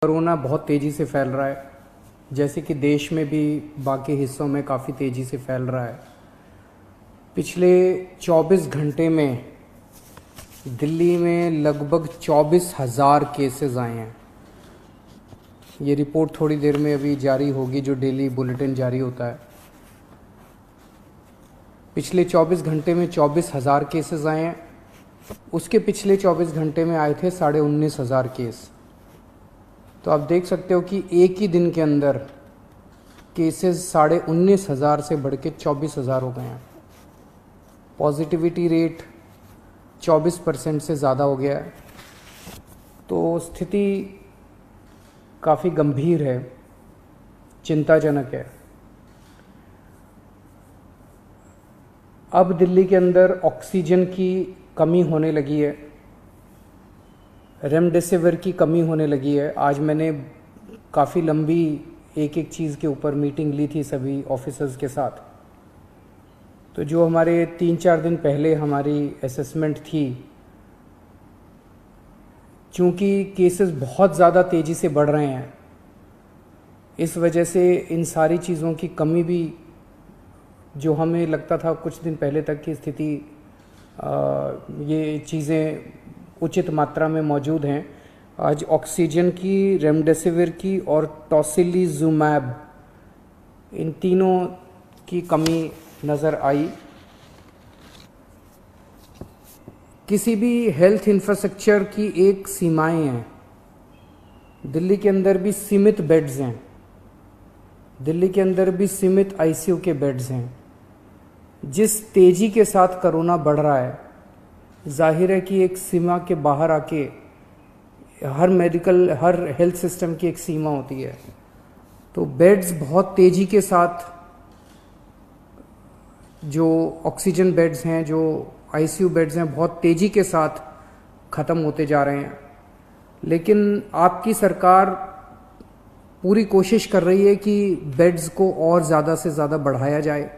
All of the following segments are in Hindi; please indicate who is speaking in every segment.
Speaker 1: कोरोना बहुत तेज़ी से फैल रहा है, जैसे कि देश में भी बाकी हिस्सों में काफ़ी तेज़ी से फैल रहा है। पिछले 24 घंटे में दिल्ली में लगभग 24,000 केसेस आए हैं। ये रिपोर्ट थोड़ी देर में अभी जारी होगी, जो डेली बुलेटिन जारी होता है। पिछले 24 घंटे में 24,000 केसेस आए हैं। उसके पिछले 24 घंटे में आए थे 19,500 केस। तो आप देख सकते हो कि एक ही दिन के अंदर केसेस 19,500 से बढ़ के 24,000 हो गए हैं। पॉजिटिविटी रेट 24% से ज़्यादा हो गया है। तो स्थिति काफ़ी गंभीर है, चिंताजनक है। अब दिल्ली के अंदर ऑक्सीजन की कमी होने लगी है, रेमडेसिविर की कमी होने लगी है। आज मैंने काफ़ी लंबी एक एक चीज़ के ऊपर मीटिंग ली थी सभी ऑफिसर्स के साथ। तो जो हमारे 3-4 दिन पहले हमारी असेसमेंट थी, चूँकि केसेस बहुत ज़्यादा तेज़ी से बढ़ रहे हैं, इस वजह से इन सारी चीज़ों की कमी भी, जो हमें लगता था कुछ दिन पहले तक की स्थिति ये चीज़ें उचित मात्रा में मौजूद हैं, आज ऑक्सीजन की, रेमडेसिविर की और टोसिलीजुमैब, इन तीनों की कमी नज़र आई। किसी भी हेल्थ इंफ्रास्ट्रक्चर की एक सीमाएं हैं। दिल्ली के अंदर भी सीमित बेड्स हैं, दिल्ली के अंदर भी सीमित आईसीयू के बेड्स हैं। जिस तेज़ी के साथ कोरोना बढ़ रहा है, जाहिर है कि एक सीमा के बाहर आके हर हेल्थ सिस्टम की एक सीमा होती है। तो बेड्स बहुत तेज़ी के साथ, जो ऑक्सीजन बेड्स हैं, जो आईसीयू बेड्स हैं, बहुत तेज़ी के साथ ख़त्म होते जा रहे हैं। लेकिन आपकी सरकार पूरी कोशिश कर रही है कि बेड्स को और ज़्यादा से ज़्यादा बढ़ाया जाए।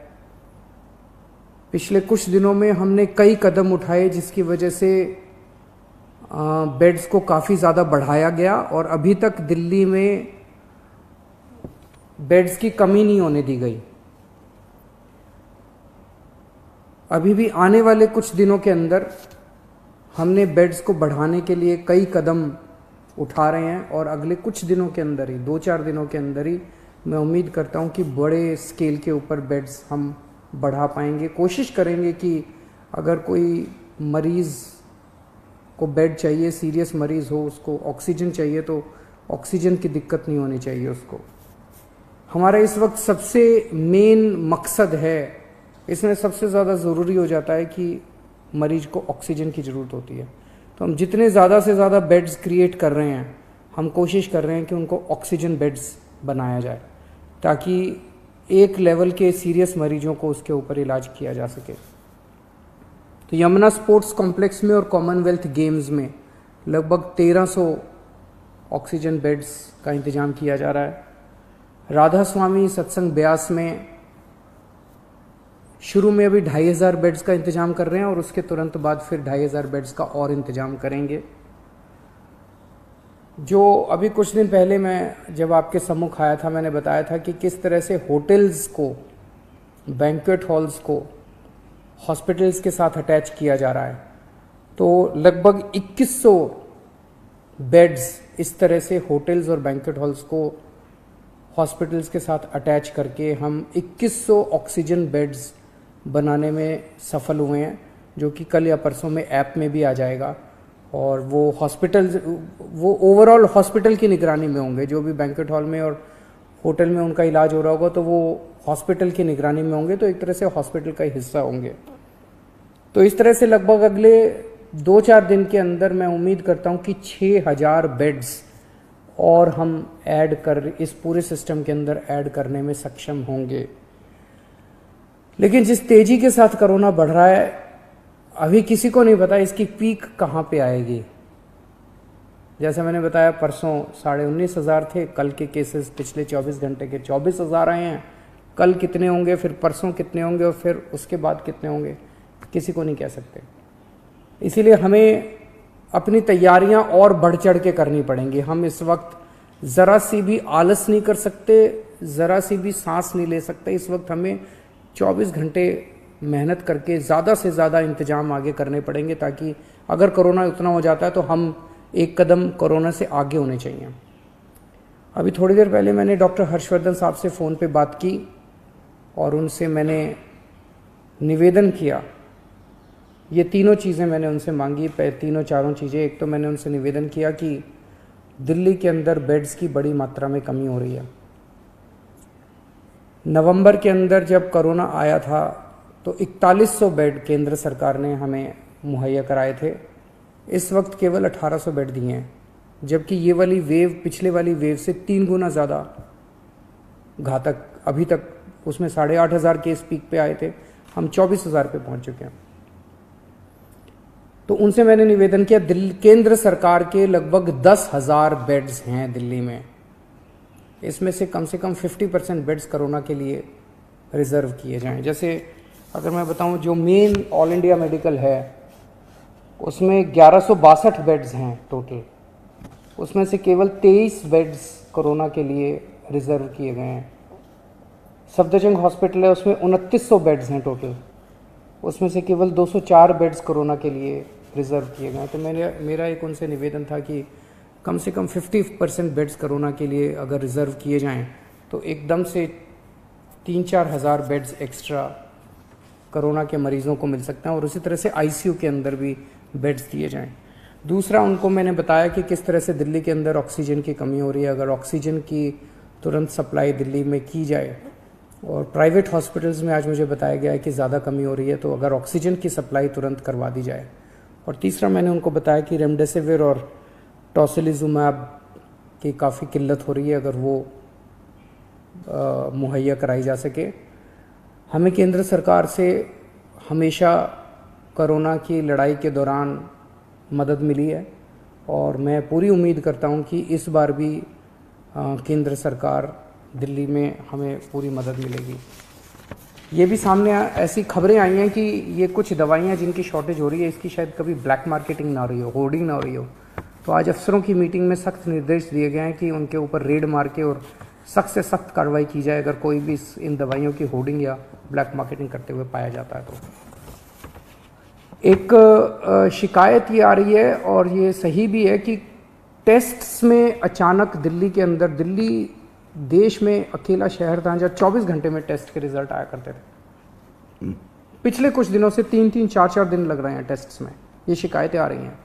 Speaker 1: पिछले कुछ दिनों में हमने कई कदम उठाए, जिसकी वजह से बेड्स को काफ़ी ज़्यादा बढ़ाया गया और अभी तक दिल्ली में बेड्स की कमी नहीं होने दी गई। अभी भी आने वाले कुछ दिनों के अंदर हमने बेड्स को बढ़ाने के लिए कई कदम उठा रहे हैं और अगले कुछ दिनों के अंदर ही, 2-4 दिनों के अंदर ही, मैं उम्मीद करता हूं कि बड़े स्केल के ऊपर बेड्स हम बढ़ा पाएंगे। कोशिश करेंगे कि अगर कोई मरीज़ को बेड चाहिए, सीरियस मरीज़ हो, उसको ऑक्सीजन चाहिए, तो ऑक्सीजन की दिक्कत नहीं होनी चाहिए उसको। हमारा इस वक्त सबसे मेन मकसद है, इसमें सबसे ज़्यादा ज़रूरी हो जाता है कि मरीज को ऑक्सीजन की ज़रूरत होती है। तो हम जितने ज़्यादा से ज़्यादा बेड्स क्रिएट कर रहे हैं, हम कोशिश कर रहे हैं कि उनको ऑक्सीजन बेड्स बनाया जाए, ताकि एक लेवल के सीरियस मरीजों को उसके ऊपर इलाज किया जा सके। तो यमुना स्पोर्ट्स कॉम्प्लेक्स में और कॉमनवेल्थ गेम्स में लगभग 1300 ऑक्सीजन बेड्स का इंतज़ाम किया जा रहा है। राधा स्वामी सत्संग ब्यास में शुरू में अभी 2,500 बेड्स का इंतजाम कर रहे हैं और उसके तुरंत बाद फिर 2,500 बेड्स का और इंतजाम करेंगे। जो अभी कुछ दिन पहले मैं जब आपके सम्मुख आया था, मैंने बताया था कि किस तरह से होटल्स को, बैंक्वेट हॉल्स को हॉस्पिटल्स के साथ अटैच किया जा रहा है। तो लगभग 2100 बेड्स इस तरह से होटल्स और बैंक्वेट हॉल्स को हॉस्पिटल्स के साथ अटैच करके हम 2100 ऑक्सीजन बेड्स बनाने में सफल हुए हैं, जो कि कल या परसों में ऐप में भी आ जाएगा। और वो हॉस्पिटल्स, वो ओवरऑल हॉस्पिटल की निगरानी में होंगे। जो भी बैंक्वेट हॉल में और होटल में उनका इलाज हो रहा होगा, तो वो हॉस्पिटल की निगरानी में होंगे, तो एक तरह से हॉस्पिटल का हिस्सा होंगे। तो इस तरह से लगभग अगले 2-4 दिन के अंदर मैं उम्मीद करता हूं कि 6,000 बेड्स और हम ऐड कर, इस पूरे सिस्टम के अंदर ऐड करने में सक्षम होंगे। लेकिन जिस तेजी के साथ कोरोना बढ़ रहा है, अभी किसी को नहीं पता इसकी पीक कहाँ पे आएगी। जैसे मैंने बताया, परसों 19,500 थे, कल के केसेस पिछले 24 घंटे के 24,000 आए हैं। कल कितने होंगे, फिर परसों कितने होंगे और फिर उसके बाद कितने होंगे, किसी को नहीं कह सकते। इसीलिए हमें अपनी तैयारियां और बढ़ चढ़ के करनी पड़ेंगी। हम इस वक्त ज़रा सी भी आलस नहीं कर सकते, ज़रा सी भी सांस नहीं ले सकते। इस वक्त हमें 24 घंटे मेहनत करके ज़्यादा से ज़्यादा इंतजाम आगे करने पड़ेंगे, ताकि अगर कोरोना उतना हो जाता है तो हम एक कदम कोरोना से आगे होने चाहिए। अभी थोड़ी देर पहले मैंने डॉक्टर हर्षवर्धन साहब से फ़ोन पे बात की और उनसे मैंने निवेदन किया, ये तीनों चीज़ें मैंने उनसे मांगी, तीनों चारों चीज़ें। एक तो मैंने उनसे निवेदन किया कि दिल्ली के अंदर बेड्स की बड़ी मात्रा में कमी हो रही है। नवंबर के अंदर जब कोरोना आया था तो 4100 बेड केंद्र सरकार ने हमें मुहैया कराए थे। इस वक्त केवल 1800 बेड दिए हैं, जबकि ये वाली वेव पिछले वाली वेव से 3 गुना ज़्यादा घातक। अभी तक उसमें 8500 केस पीक पे आए थे, हम 24,000 पे पहुंच चुके हैं। तो उनसे मैंने निवेदन किया, केंद्र सरकार के लगभग 10,000 बेड्स हैं दिल्ली में, इसमें से कम 50% बेड्स कोरोना के लिए रिजर्व किए जाएं। जैसे अगर मैं बताऊं, जो मेन ऑल इंडिया मेडिकल है उसमें 1162 बेड्स हैं टोटल, उसमें से केवल 23 बेड्स कोरोना के लिए रिजर्व किए गए हैं। सफदरजंग हॉस्पिटल है, उसमें 2900 बेड्स हैं टोटल, उसमें से केवल 204 बेड्स कोरोना के लिए रिजर्व किए गए। तो मेरा एक उनसे निवेदन था कि कम से कम 50% बेड्स कोरोना के लिए अगर रिजर्व किए जाएं तो एकदम से 3-4 हज़ार बेड्स एक्स्ट्रा कोरोना के मरीजों को मिल सकते हैं, और उसी तरह से आईसीयू के अंदर भी बेड्स दिए जाएं। दूसरा, उनको मैंने बताया कि किस तरह से दिल्ली के अंदर ऑक्सीजन की कमी हो रही है। अगर ऑक्सीजन की तुरंत सप्लाई दिल्ली में की जाए, और प्राइवेट हॉस्पिटल्स में आज मुझे बताया गया है कि ज़्यादा कमी हो रही है, तो अगर ऑक्सीजन की सप्लाई तुरंत करवा दी जाए। और तीसरा, मैंने उनको बताया कि रेमडेसिविर और टोसिलिजुमैब की काफ़ी किल्लत हो रही है, अगर वो मुहैया कराई जा सके। हमें केंद्र सरकार से हमेशा कोरोना की लड़ाई के दौरान मदद मिली है, और मैं पूरी उम्मीद करता हूं कि इस बार भी केंद्र सरकार दिल्ली में हमें पूरी मदद मिलेगी। ये भी सामने ऐसी खबरें आई हैं कि ये कुछ दवाइयाँ जिनकी शॉर्टेज हो रही है, इसकी शायद कभी ब्लैक मार्केटिंग ना हो रही हो, होर्डिंग ना हो रही हो। तो आज अफसरों की मीटिंग में सख्त निर्देश दिए गए हैं कि उनके ऊपर रेड मार के और सख्त से सख्त कार्रवाई की जाए अगर कोई भी इन दवाइयों की होर्डिंग या ब्लैक मार्केटिंग करते हुए पाया जाता है। तो एक शिकायत ये आ रही है, और ये सही भी है, कि टेस्ट्स में अचानक दिल्ली के अंदर, दिल्ली देश में अकेला शहर था जहाँ 24 घंटे में टेस्ट के रिजल्ट आया करते थे। पिछले कुछ दिनों से 3-3, 4-4 दिन लग रहे हैं टेस्ट्स में, ये शिकायतें आ रही हैं।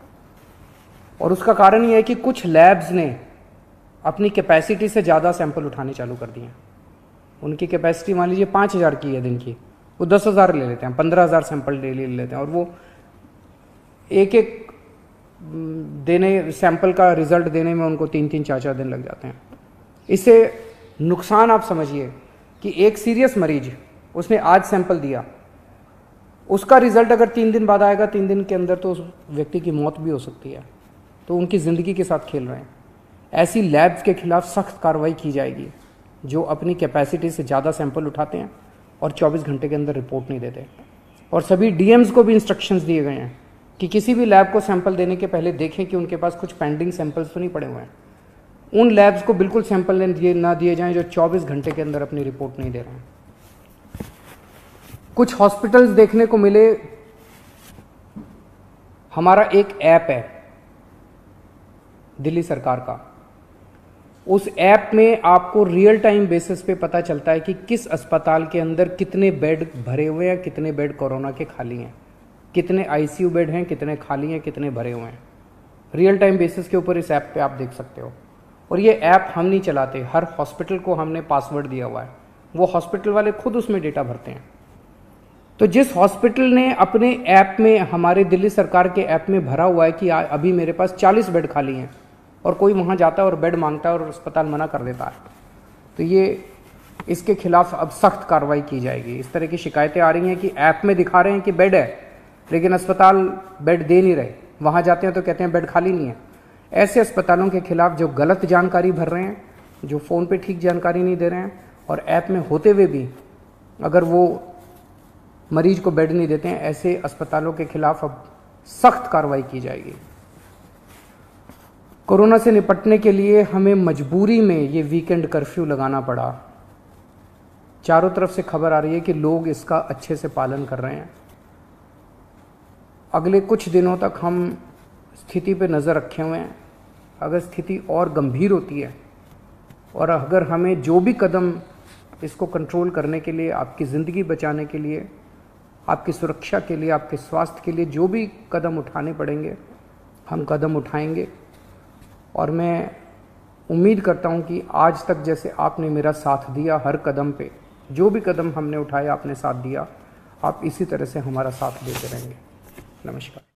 Speaker 1: और उसका कारण ये है कि कुछ लैब्स ने अपनी कैपेसिटी से ज़्यादा सैंपल उठाने चालू कर दिए हैं। उनकी कैपेसिटी मान लीजिए 5,000 की है दिन की, वो 10,000 ले लेते हैं, 15,000 सैंपल डेली ले लेते हैं, और वो एक देने सैंपल का रिजल्ट देने में उनको 3-3, 4-4 दिन लग जाते हैं। इससे नुकसान आप समझिए कि एक सीरियस मरीज, उसने आज सैंपल दिया, उसका रिजल्ट अगर 3 दिन बाद आएगा, 3 दिन के अंदर तो उस व्यक्ति की मौत भी हो सकती है। तो उनकी ज़िंदगी के साथ खेल रहे हैं। ऐसी लैब्स के खिलाफ सख्त कार्रवाई की जाएगी जो अपनी कैपेसिटी से ज़्यादा सैंपल उठाते हैं और 24 घंटे के अंदर रिपोर्ट नहीं देते। और सभी डीएम्स को भी इंस्ट्रक्शंस दिए गए हैं कि किसी भी लैब को सैंपल देने के पहले देखें कि उनके पास कुछ पेंडिंग सैंपल्स तो नहीं पड़े हुए हैं। उन लैब्स को बिल्कुल सैंपल ना दिए जाएं जो 24 घंटे के अंदर अपनी रिपोर्ट नहीं दे रहे हैं। कुछ हॉस्पिटल्स देखने को मिले, हमारा एक ऐप है दिल्ली सरकार का, उस ऐप में आपको रियल टाइम बेसिस पे पता चलता है कि किस अस्पताल के अंदर कितने बेड भरे हुए हैं, कितने बेड कोरोना के खाली हैं, कितने आईसीयू बेड हैं, कितने खाली हैं, कितने भरे हुए हैं। रियल टाइम बेसिस के ऊपर इस ऐप पे आप देख सकते हो। और ये ऐप हम नहीं चलाते, हर हॉस्पिटल को हमने पासवर्ड दिया हुआ है, वो हॉस्पिटल वाले खुद उसमें डेटा भरते हैं। तो जिस हॉस्पिटल ने अपने ऐप में, हमारे दिल्ली सरकार के ऐप में भरा हुआ है कि अभी मेरे पास 40 बेड खाली हैं, और कोई वहाँ जाता है और बेड मांगता है और अस्पताल मना कर देता है, तो ये इसके खिलाफ अब सख्त कार्रवाई की जाएगी। इस तरह की शिकायतें आ रही हैं कि ऐप में दिखा रहे हैं कि बेड है, लेकिन अस्पताल बेड दे नहीं रहे, वहाँ जाते हैं तो कहते हैं बेड खाली नहीं है। ऐसे अस्पतालों के खिलाफ जो गलत जानकारी भर रहे हैं, जो फ़ोन पे ठीक जानकारी नहीं दे रहे हैं, और ऐप में होते हुए भी अगर वो मरीज को बेड नहीं देते हैं, ऐसे अस्पतालों के खिलाफ अब सख्त कार्रवाई की जाएगी। कोरोना से निपटने के लिए हमें मजबूरी में ये वीकेंड कर्फ्यू लगाना पड़ा। चारों तरफ से खबर आ रही है कि लोग इसका अच्छे से पालन कर रहे हैं। अगले कुछ दिनों तक हम स्थिति पे नज़र रखे हुए हैं। अगर स्थिति और गंभीर होती है और अगर हमें जो भी कदम इसको कंट्रोल करने के लिए, आपकी ज़िंदगी बचाने के लिए, आपकी सुरक्षा के लिए, आपके स्वास्थ्य के लिए जो भी कदम उठाने पड़ेंगे, हम कदम उठाएंगे। और मैं उम्मीद करता हूं कि आज तक जैसे आपने मेरा साथ दिया, हर कदम पे जो भी कदम हमने उठाया आपने साथ दिया, आप इसी तरह से हमारा साथ देते रहेंगे। नमस्कार।